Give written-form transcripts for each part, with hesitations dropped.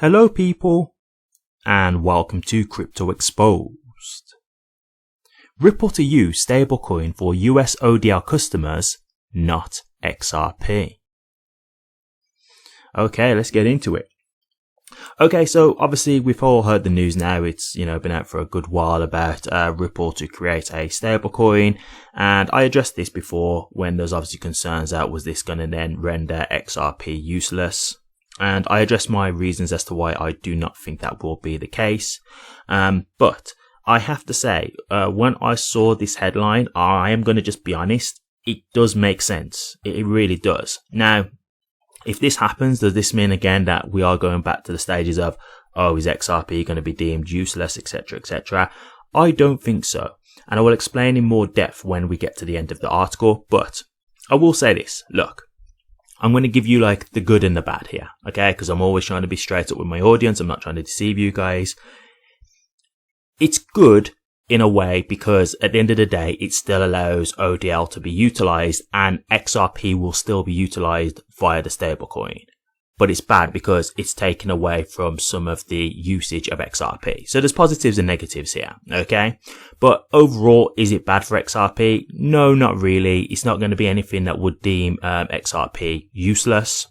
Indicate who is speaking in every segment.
Speaker 1: Hello people, and welcome to Crypto Exposed. Ripple to use stablecoin for US ODL customers, not XRP. Okay, let's get into it. Okay, so obviously we've all heard the news now. It's, been out for a good while about Ripple to create a stablecoin, and I addressed this before when there's obviously concerns that was this going to then render XRP useless. And I addressed my reasons as to why I do not think that will be the case. But I have to say, when I saw this headline, I am going to just be honest, it does make sense. It really does. Now, if this happens, does this mean again that we are going back to the stages of, is XRP going to be deemed useless, etc., etc.? I don't think so. And I will explain in more depth when we get to the end of the article. But I will say this, look. I'm going to give you like the good and the bad here, okay? Because I'm always trying to be straight up with my audience. I'm not trying to deceive you guys. It's good in a way because at the end of the day, it still allows ODL to be utilized and XRP will still be utilized via the stablecoin. But it's bad because it's taken away from some of the usage of XRP. So there's positives and negatives here, okay? But overall, is it bad for XRP? No, not really. It's not going to be anything that would deem XRP useless.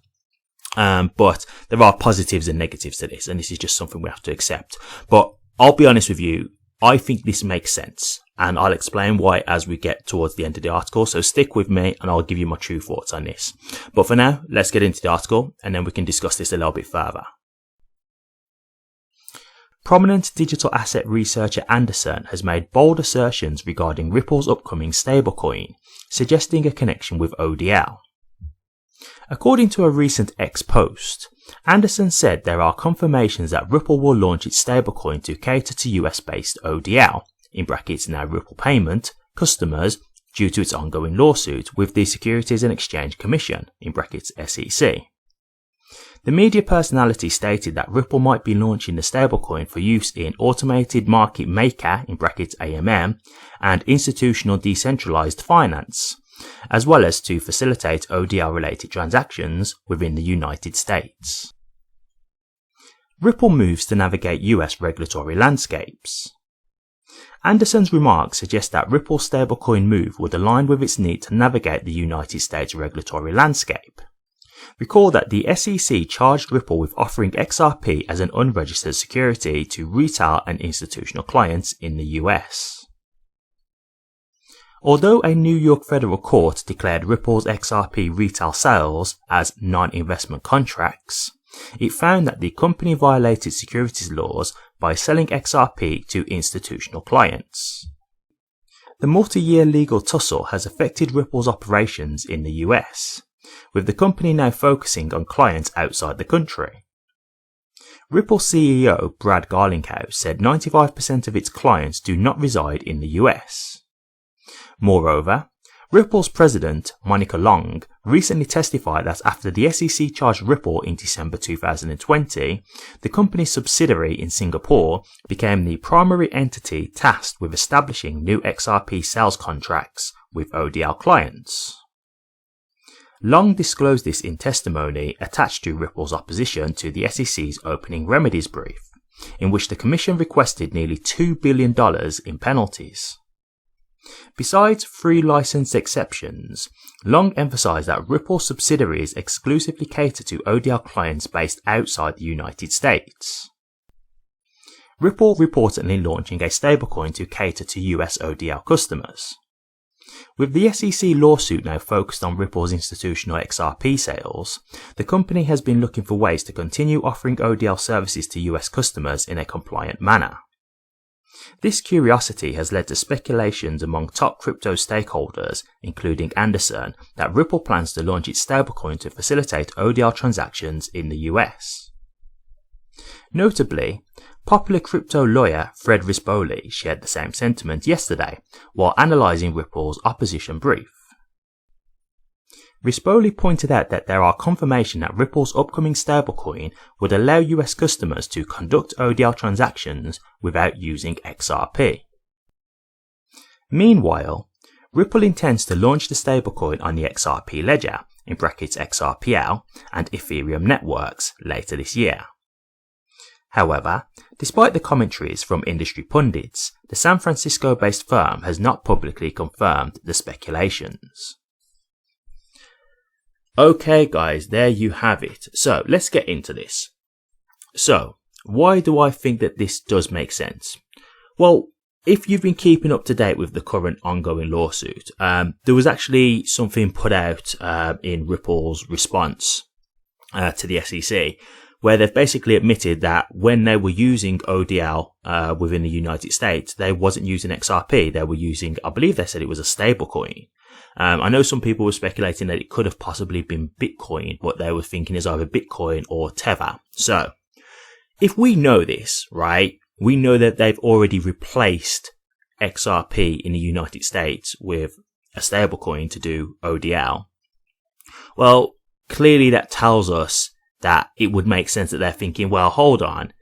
Speaker 1: But there are positives and negatives to this, and this is just something we have to accept. But I'll be honest with you, I think this makes sense. And I'll explain why as we get towards the end of the article. So stick with me and I'll give you my true thoughts on this. But for now, let's get into the article and then we can discuss this a little bit further. Prominent digital asset researcher Anderson has made bold assertions regarding Ripple's upcoming stablecoin, suggesting a connection with ODL. According to a recent X post, Anderson said there are confirmations that Ripple will launch its stablecoin to cater to US-based ODL. In brackets now Ripple Payment, customers due to its ongoing lawsuit with the Securities and Exchange Commission, in brackets SEC. The media personality stated that Ripple might be launching the stablecoin for use in automated market maker, in brackets AMM, and institutional decentralized finance, as well as to facilitate ODL related transactions within the United States. Ripple moves to navigate US regulatory landscapes. Anderson's remarks suggest that Ripple's stablecoin move would align with its need to navigate the United States regulatory landscape. Recall that the SEC charged Ripple with offering XRP as an unregistered security to retail and institutional clients in the US. Although a New York federal court declared Ripple's XRP retail sales as non-investment contracts, it found that the company violated securities laws by selling XRP to institutional clients. The multi-year legal tussle has affected Ripple's operations in the US, with the company now focusing on clients outside the country. Ripple CEO Brad Garlinghouse said 95% of its clients do not reside in the US. Moreover, Ripple's president, Monica Long, recently testified that after the SEC charged Ripple in December 2020, the company's subsidiary in Singapore became the primary entity tasked with establishing new XRP sales contracts with ODL clients. Long disclosed this in testimony attached to Ripple's opposition to the SEC's opening remedies brief, in which the commission requested nearly $2 billion in penalties. Besides free license exceptions, Long emphasized that Ripple subsidiaries exclusively cater to ODL clients based outside the United States. Ripple reportedly launching a stablecoin to cater to US ODL customers. With the SEC lawsuit now focused on Ripple's institutional XRP sales, the company has been looking for ways to continue offering ODL services to US customers in a compliant manner. This curiosity has led to speculations among top crypto stakeholders, including Anderson, that Ripple plans to launch its stablecoin to facilitate ODL transactions in the US. Notably, popular crypto lawyer Fred Rispoli shared the same sentiment yesterday while analysing Ripple's opposition brief. Rispoli pointed out that there are confirmation that Ripple's upcoming stablecoin would allow US customers to conduct ODL transactions without using XRP. Meanwhile, Ripple intends to launch the stablecoin on the XRP ledger, in brackets XRPL, and Ethereum networks later this year. However, despite the commentaries from industry pundits, the San Francisco-based firm has not publicly confirmed the speculations. Okay guys, there you have it. So let's get into this. So, why do I think that this does make sense? Well, if you've been keeping up to date with the current ongoing lawsuit, there was actually something put out in Ripple's response to the SEC, where they've basically admitted that when they were using ODL within the United States, they wasn't using XRP. They were using, I believe they said it was a stablecoin. I know some people were speculating that it could have possibly been Bitcoin, but they were thinking it's either Bitcoin or Tether. So, if we know this, right, we know that they've already replaced XRP in the United States with a stablecoin to do ODL. Well, clearly that tells us that it would make sense that they're thinking, well, hold on.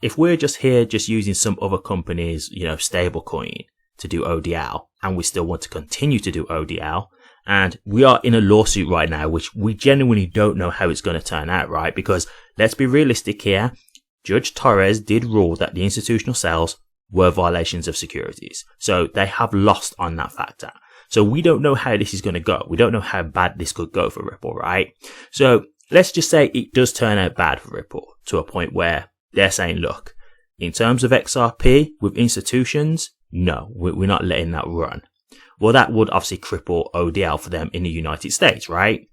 Speaker 1: If we're just here just using some other company's, stablecoin to do ODL, and we still want to continue to do ODL, and we are in a lawsuit right now, which we genuinely don't know how it's going to turn out, right? Because let's be realistic here. Judge Torres did rule that the institutional sales were violations of securities. So they have lost on that factor. So we don't know how this is going to go. We don't know how bad this could go for Ripple, right? So let's just say it does turn out bad for Ripple to a point where they're saying, look, in terms of XRP with institutions, no, we're not letting that run. Well, that would obviously cripple ODL for them in the United States, right?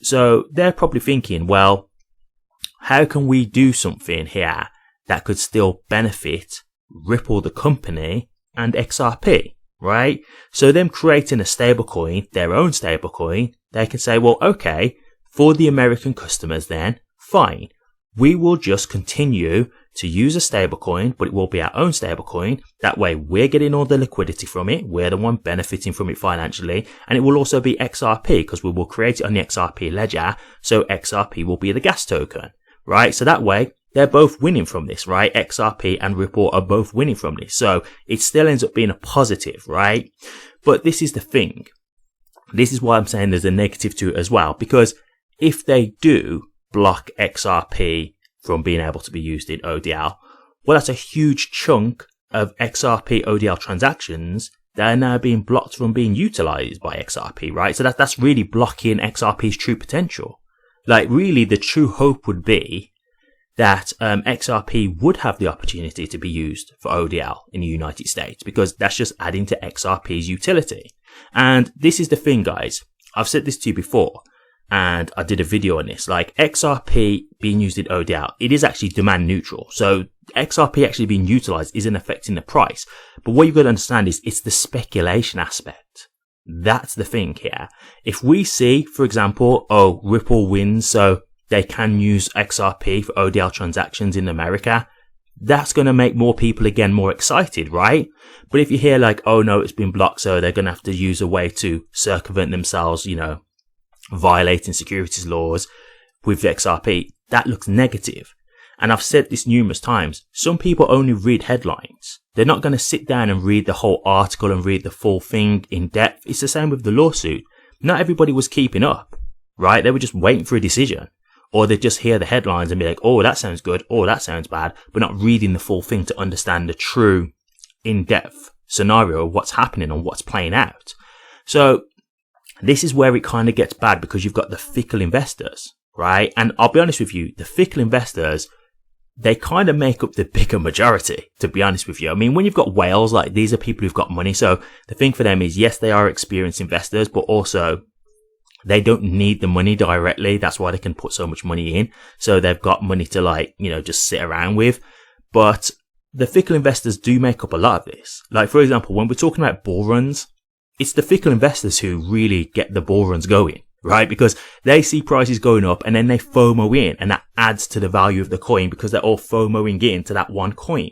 Speaker 1: So they're probably thinking, well, how can we do something here that could still benefit Ripple, the company, and XRP, right? So them creating a stablecoin, their own stablecoin, they can say, well, okay, for the American customers then, fine. We will just continue to use a stablecoin, but it will be our own stablecoin. That way we're getting all the liquidity from it. We're the one benefiting from it financially. And it will also be XRP because we will create it on the XRP ledger. So XRP will be the gas token, right? So that way they're both winning from this, right? XRP and Ripple are both winning from this. So it still ends up being a positive, right? But this is the thing. This is why I'm saying there's a negative to it as well, because if they do block XRP from being able to be used in ODL, well, that's a huge chunk of XRP ODL transactions that are now being blocked from being utilized by XRP, right? So that's really blocking XRP's true potential. Like, really, the true hope would be that XRP would have the opportunity to be used for ODL in the United States, because that's just adding to XRP's utility. And this is the thing, guys. I've said this to you before, and I did a video on this. Like, XRP being used in ODL, it is actually demand neutral. So XRP actually being utilized isn't affecting the price. But what you've got to understand is it's the speculation aspect. That's the thing here. If we see, for example, Ripple wins, so they can use XRP for ODL transactions in America, that's going to make more people again more excited, right? But if you hear like, oh no, it's been blocked, so they're going to have to use a way to circumvent themselves, violating securities laws with XRP, that looks negative. And I've said this numerous times. Some people only read headlines. They're not going to sit down and read the whole article and read the full thing in depth. It's the same with the lawsuit. Not everybody was keeping up, right? They were just waiting for a decision. Or they just hear the headlines and be like, oh, that sounds good. Oh, that sounds bad. But not reading the full thing to understand the true in-depth scenario of what's happening and what's playing out. So this is where it kind of gets bad, because you've got the fickle investors, right? And I'll be honest with you, the fickle investors, they kind of make up the bigger majority, to be honest with you. I mean, when you've got whales, like, these are people who've got money. So the thing for them is, yes, they are experienced investors, but also they don't need the money directly. That's why they can put so much money in. So they've got money to just sit around with. But the fickle investors do make up a lot of this. Like, for example, when we're talking about bull runs, it's the fickle investors who really get the bull runs going, right? Because they see prices going up and then they FOMO in, and that adds to the value of the coin because they're all FOMOing into that one coin.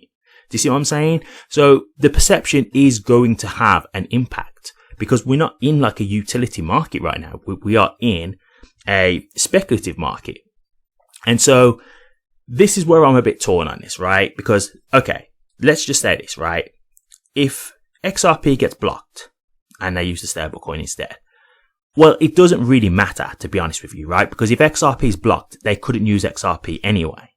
Speaker 1: Do you see what I'm saying? So the perception is going to have an impact, because we're not in like a utility market right now. We are in a speculative market. And so this is where I'm a bit torn on this, right? Because, okay, let's just say this, right? If XRP gets blocked and they use the stablecoin instead, well, it doesn't really matter, to be honest with you, right? Because if XRP is blocked, they couldn't use XRP anyway.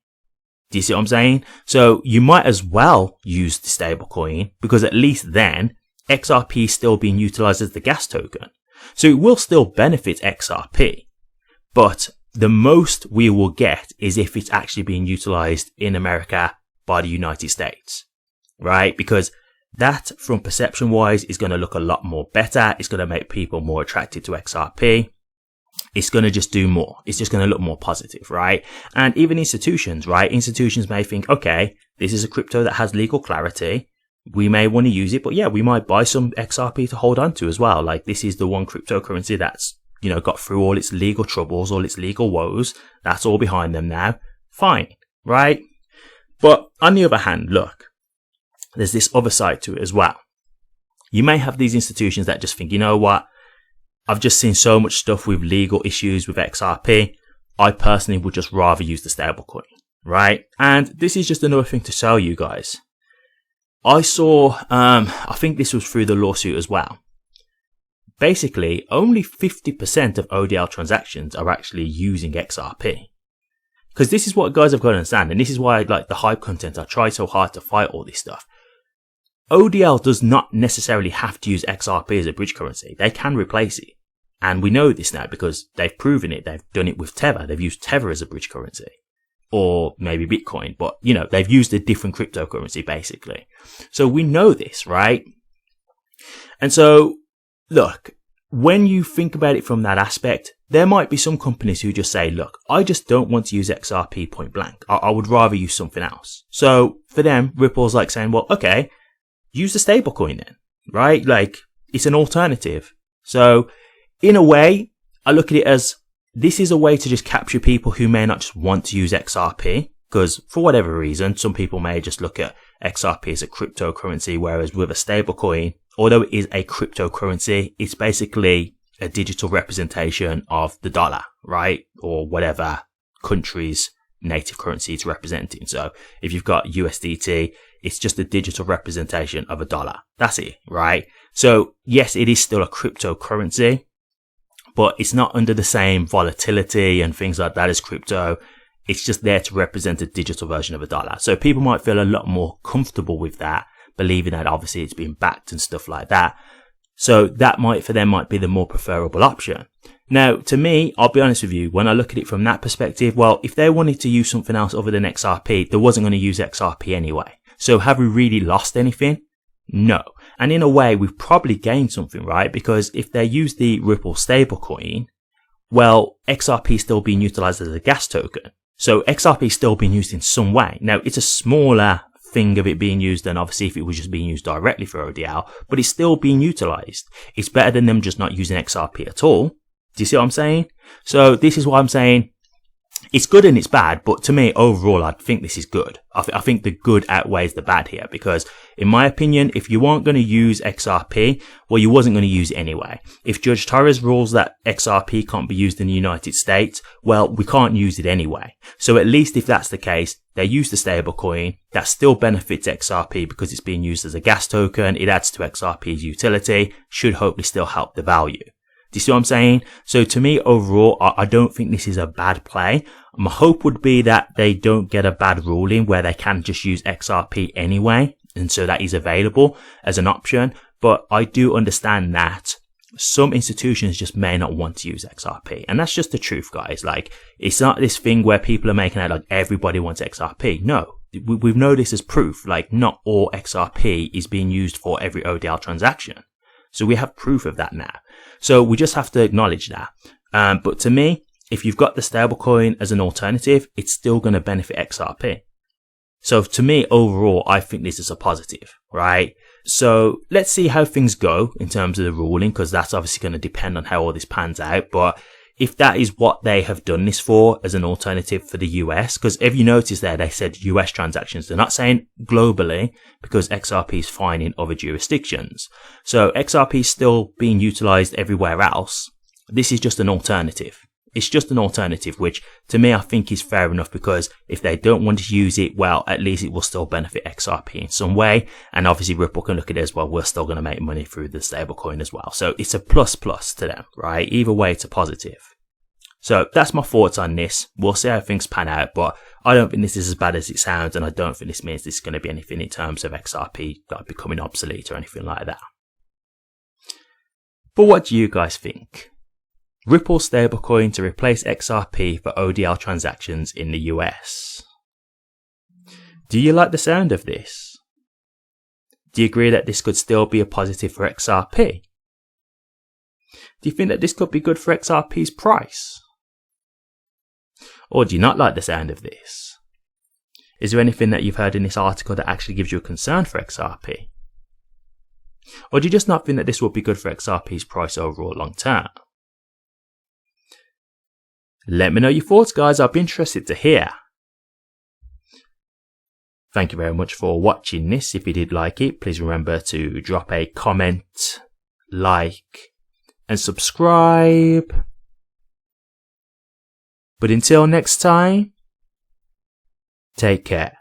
Speaker 1: Do you see what I'm saying? So you might as well use the stablecoin, because at least then XRP is still being utilized as the gas token. So it will still benefit XRP, but the most we will get is if it's actually being utilized in America by the United States, right? Because that, from perception wise, is going to look a lot more better. It's going to make people more attracted to XRP. It's going to just do more. It's just going to look more positive, right? And even institutions, right? Institutions may think, okay, this is a crypto that has legal clarity. We may want to use it, but yeah, we might buy some XRP to hold on to as well. Like, this is the one cryptocurrency that's, got through all its legal troubles, all its legal woes. That's all behind them now. Fine, right? But on the other hand, look, there's this other side to it as well. You may have these institutions that just think, you know what? I've just seen so much stuff with legal issues with XRP. I personally would just rather use the stablecoin, right? And this is just another thing to tell you guys. I saw, I think this was through the lawsuit as well. Basically, only 50% of ODL transactions are actually using XRP. Because this is what guys have got to understand, and this is why, like, the hype content, I try so hard to fight all this stuff. ODL does not necessarily have to use XRP as a bridge currency. They can replace it. And we know this now because they've proven it. They've done it with Tether. They've used Tether as a bridge currency. Or maybe Bitcoin. But, they've used a different cryptocurrency, basically. So we know this, right? And so, look, when you think about it from that aspect, there might be some companies who just say, look, I just don't want to use XRP point blank. I would rather use something else. So for them, Ripple's like saying, well, okay, use the stablecoin then, right? Like, it's an alternative. So in a way, I look at it as, this is a way to just capture people who may not just want to use XRP, because for whatever reason, some people may just look at XRP as a cryptocurrency, whereas with a stablecoin, although it is a cryptocurrency, it's basically a digital representation of the dollar, right? Or whatever country's native currency it's representing. So if you've got USDT, it's just a digital representation of a dollar. That's it, right? So yes, it is still a cryptocurrency, but it's not under the same volatility and things like that as crypto. It's just there to represent a digital version of a dollar. So people might feel a lot more comfortable with that, believing that obviously it's been backed and stuff like that. So that for them might be the more preferable option. Now, to me, I'll be honest with you, when I look at it from that perspective, well, if they wanted to use something else other than XRP, they wasn't going to use XRP anyway. So have we really lost anything? No. And in a way, we've probably gained something, right? Because if they use the Ripple stablecoin, well, XRP is still being utilized as a gas token. So XRP is still being used in some way. Now, it's a smaller thing of it being used than obviously if it was just being used directly for ODL, but it's still being utilized. It's better than them just not using XRP at all. Do you see what I'm saying? So this is why I'm saying it's good and it's bad, but to me, overall, I think this is good. I think the good outweighs the bad here, because in my opinion, if you weren't going to use XRP, well, you wasn't going to use it anyway. If Judge Torres rules that XRP can't be used in the United States, well, we can't use it anyway. So at least if that's the case, they use the stablecoin. That still benefits XRP because it's being used as a gas token. It adds to XRP's utility, should hopefully still help the value. Do you see what I'm saying? So to me, overall, I don't think this is a bad play. My hope would be that they don't get a bad ruling where they can just use XRP anyway. And so that is available as an option. But I do understand that some institutions just may not want to use XRP. And that's just the truth, guys. Like, it's not this thing where people are making it like everybody wants XRP. No, we've known this as proof. Like, not all XRP is being used for every ODL transaction. So we have proof of that now. So we just have to acknowledge that. But to me, if you've got the stablecoin as an alternative, it's still going to benefit XRP. So to me, overall, I think this is a positive, right? So let's see how things go in terms of the ruling, because that's obviously going to depend on how all this pans out. But if that is what they have done this for as an alternative for the US, because if you notice there, they said US transactions. They're not saying globally, because XRP is fine in other jurisdictions. So XRP is still being utilized everywhere else. This is just an alternative. It's just an alternative, which to me, I think is fair enough, because if they don't want to use it, well, at least it will still benefit XRP in some way. And obviously Ripple can look at it as well. We're still going to make money through the stablecoin as well. So it's a plus to them, right? Either way, it's a positive. So that's my thoughts on this. We'll see how things pan out, but I don't think this is as bad as it sounds, and I don't think this means this is going to be anything in terms of XRP like becoming obsolete or anything like that. But what do you guys think? Ripple stablecoin to replace XRP for ODL transactions in the US. Do you like the sound of this? Do you agree that this could still be a positive for XRP? Do you think that this could be good for XRP's price? Or do you not like the sound of this? Is there anything that you've heard in this article that actually gives you a concern for XRP? Or do you just not think that this would be good for XRP's price overall long term? Let me know your thoughts, guys. I'll be interested to hear. Thank you very much for watching this. If you did like it, please remember to drop a comment, like, and subscribe. But until next time, take care.